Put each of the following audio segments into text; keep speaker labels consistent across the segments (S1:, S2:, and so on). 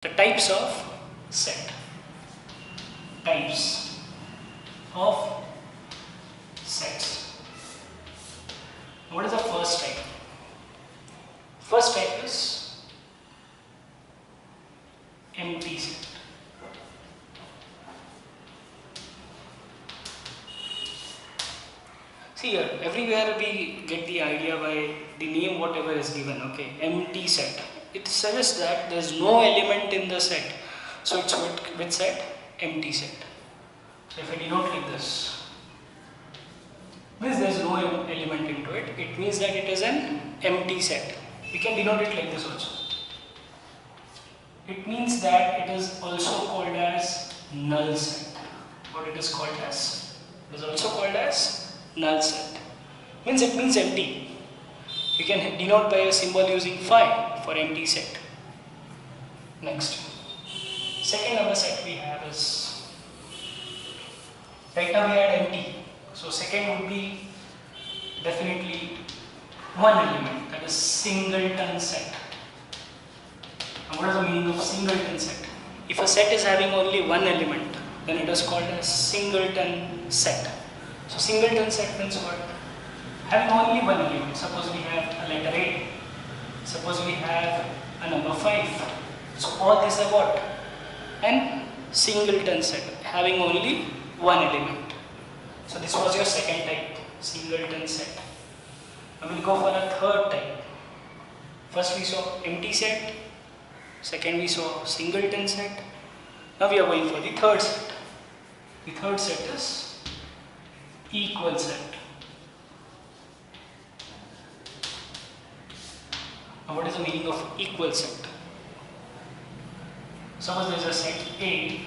S1: The types of set. Types of sets. What is the first type? First type is empty set. See here, everywhere we get the idea by the name whatever is given, okay, empty set. It suggests that there is no element in the set. So it's which set? Empty set. So if I denote like this, means there is no element into it. It means that it is an empty set. We can denote it like this also. It means that it is also called as null set. What it is called as? It is also called as null set. Means it means empty. You can denote by a symbol using phi for empty set. Next. Second number set we have is, right now we had empty. So second would be definitely one element, that is singleton set. Now what is the meaning of singleton set? If a set is having only one element, then it is called as singleton set. So singleton set means what? Having only one element. Suppose we have a letter A. Suppose we have a number 5. So all these are what? An singleton set, having only one element. So this was your second type, singleton set. Now we will go for a third type. First we saw empty set. Second we saw singleton set. Now we are going for the third set. The third set is equal set. Now what is the meaning of equal set? Suppose there is a set A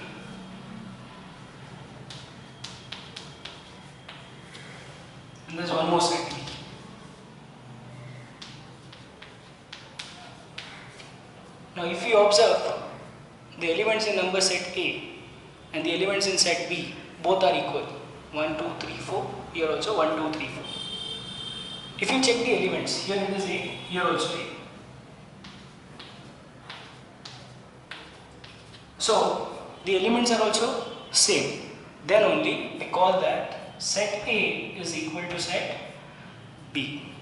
S1: and there is one more set B. Now if you observe, the elements in number set A and the elements in set B both are equal. 1, 2, 3, 4. Here also 1, 2, 3, 4. If you check the elements, here it is A, here also A. So the elements are also same. Then only we call that set A is equal to set B.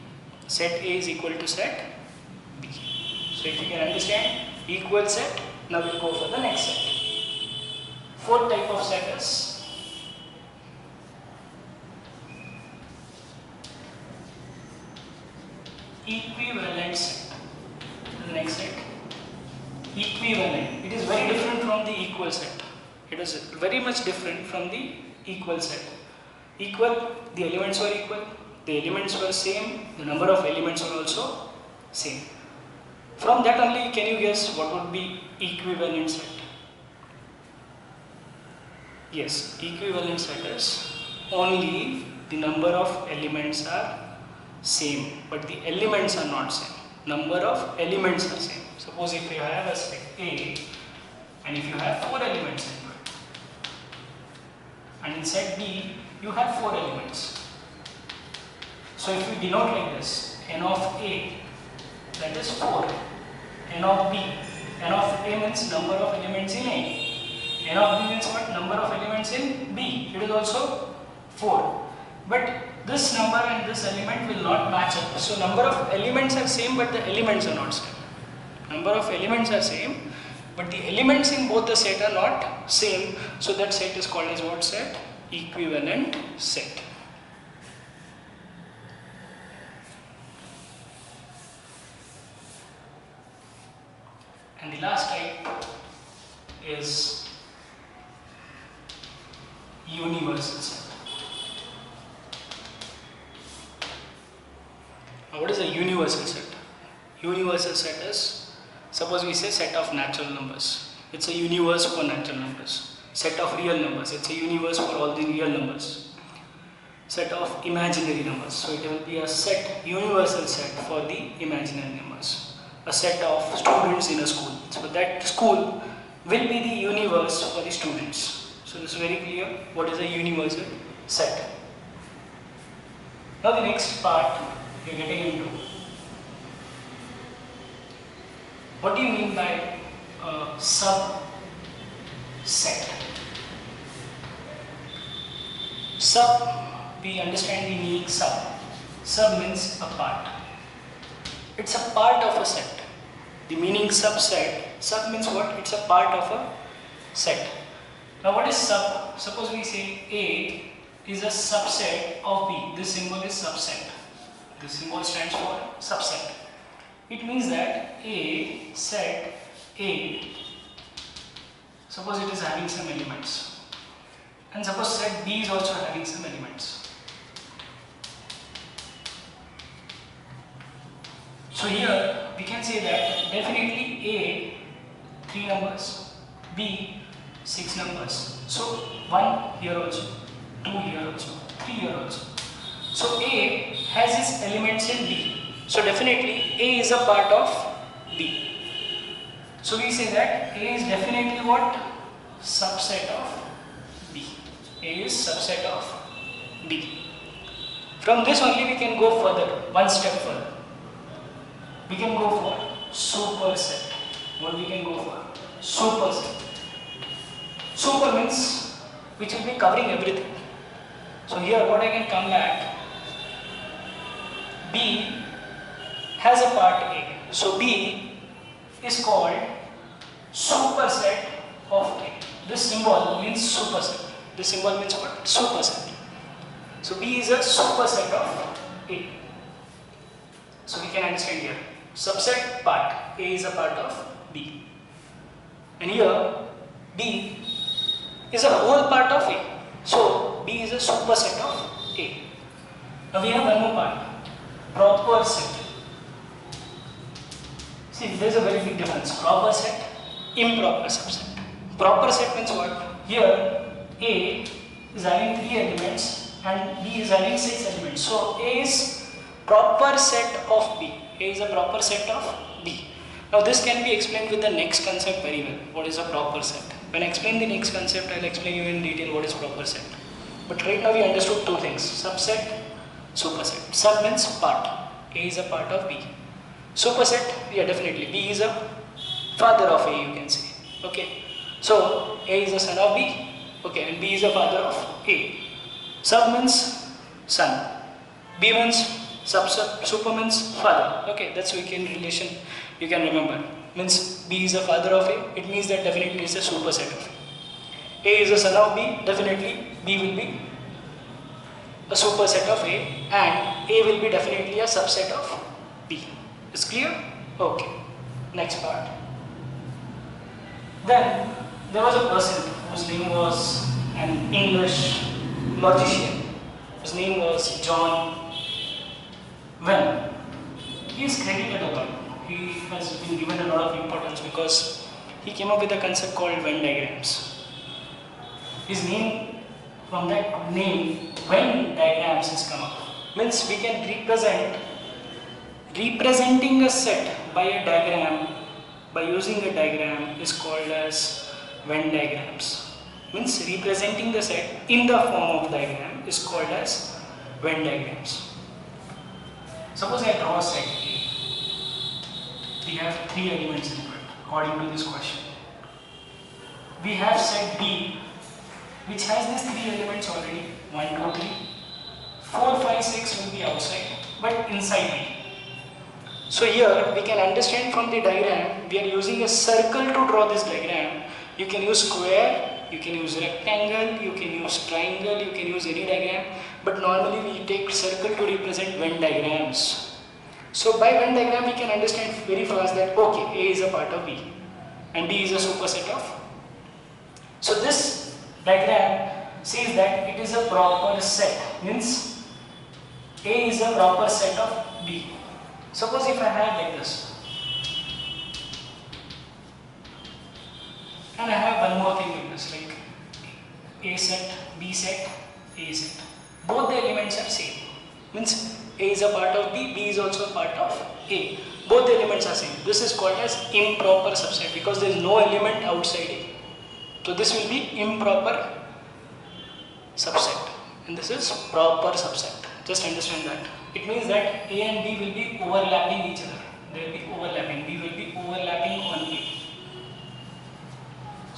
S1: Set A is equal to set B. So if you can understand equal set, now we'll go for the next set. Fourth type of set is equivalent set. The next set, equivalent. It is very different from the equal set. It is very much different from the equal set. Equal, the elements were equal, the elements were same, the number of elements were also same. From that only can you guess what would be equivalent set? Yes, equivalent set is only the number of elements are same, but the elements are not same. Number of elements are same. Suppose if you have a set A and if you have 4 elements in it, and in set B you have 4 elements. So if we denote like this, n of A, that is 4, n of B, n of A means number of elements in A, n of B means what? Number of elements in B, it is also 4. But this number and this element will not match up. So number of elements are same but the elements are not same. Number of elements are same but the elements in both the set are not same. So that set is called as what set? Equivalent set. And the last type is universal set. Now what is a universal set? Universal set is, suppose we say set of natural numbers. It's a universe for natural numbers. Set of real numbers. It's a universe for all the real numbers. Set of imaginary numbers. So it will be a set, universal set for the imaginary numbers. A set of students in a school. So that school will be the universe for the students. So this is very clear what is a universal set. Now the next part we are getting into. What do you mean by a subset. Sub, we understand the meaning sub. Sub means a part. It's a part of a set. The meaning subset, sub means what? It's a part of a set. Now what is sub? Suppose we say A is a subset of B. This symbol is subset. This symbol stands for subset. It means that A, set A, suppose it is having some elements. And suppose set B is also having some elements. So here we can say that definitely A 3 numbers, B 6 numbers. So 1 here also, 2 here also, 3 here also. So A has its elements in B. So definitely A is a part of B. So we say that A is definitely what? Subset of B. A is subset of B. From this only we can go further, one step further. We can go for superset. What we can go for? Superset. Super means which will be covering everything. So here what I can come back, B has a part A. So B is called superset of A. This symbol means superset. This symbol means what? Superset. So B is a superset of A. So we can understand here. Subset part, A is a part of B. And here B is a whole part of A. So B is a superset of A. Now we have one more part, proper set. See, there is a very big difference. Proper set, improper subset. Proper set means what? Here A is having 3 elements and B is having 6 elements. So A is proper set of B. A is a proper set of B. Now this can be explained with the next concept very well. What is a proper set? When I explain the next concept, I will explain you in detail what is proper set. But right now we understood 2 things. Subset, superset. Sub means part. A is a part of B. Superset, yeah, definitely. B is a father of A, you can say. Okay. So A is a son of B. Okay, and B is a father of A. Sub means son. B means super means father. Okay, that's weekend relation you can remember. Means B is a father of A, it means that definitely it's a superset of A. A is a son of B, definitely B will be a superset of A and A will be definitely a subset of B. Is clear? Okay. Next part. Then there was a person whose name was an English logician. His name was John Venn. He is credited a lot. He has been given a lot of importance because he came up with a concept called Venn diagrams. His name, from that name, Venn diagrams has come up. Means we can representing a set by a diagram, by using a diagram is called as Venn diagrams. Means representing the set in the form of diagram is called as Venn diagrams. Suppose I draw a set A. We have 3 elements in it according to this question. We have set B which has these 3 elements already. 1, 2, 3. 4, 5, 6 will be outside but inside B. So here we can understand from the diagram, we are using a circle to draw this diagram. You can use square, you can use rectangle, you can use triangle, you can use any diagram. But normally we take circle to represent Venn diagrams. So by Venn diagram we can understand very fast that okay, A is a part of B and B is a superset of. So this diagram says that it is a proper set, means A is a proper set of B. Suppose if I have like this, and I have one more thing like this, like A set, B set, A set. Both the elements are same. Means A is a part of B, B is also a part of A. Both the elements are same. This is called as improper subset because there is no element outside A. So this will be improper subset and this is proper subset. Just understand that. It means that A and B will be overlapping each other. They will be overlapping. B will be overlapping on A.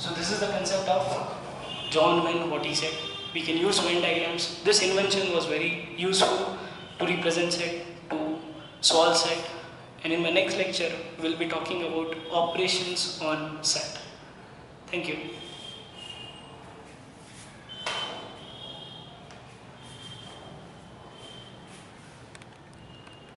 S1: So this is the concept of John Venn, what he said. We can use Venn diagrams. This invention was very useful to represent set, to solve set. And in my next lecture, we'll be talking about operations on set. Thank you.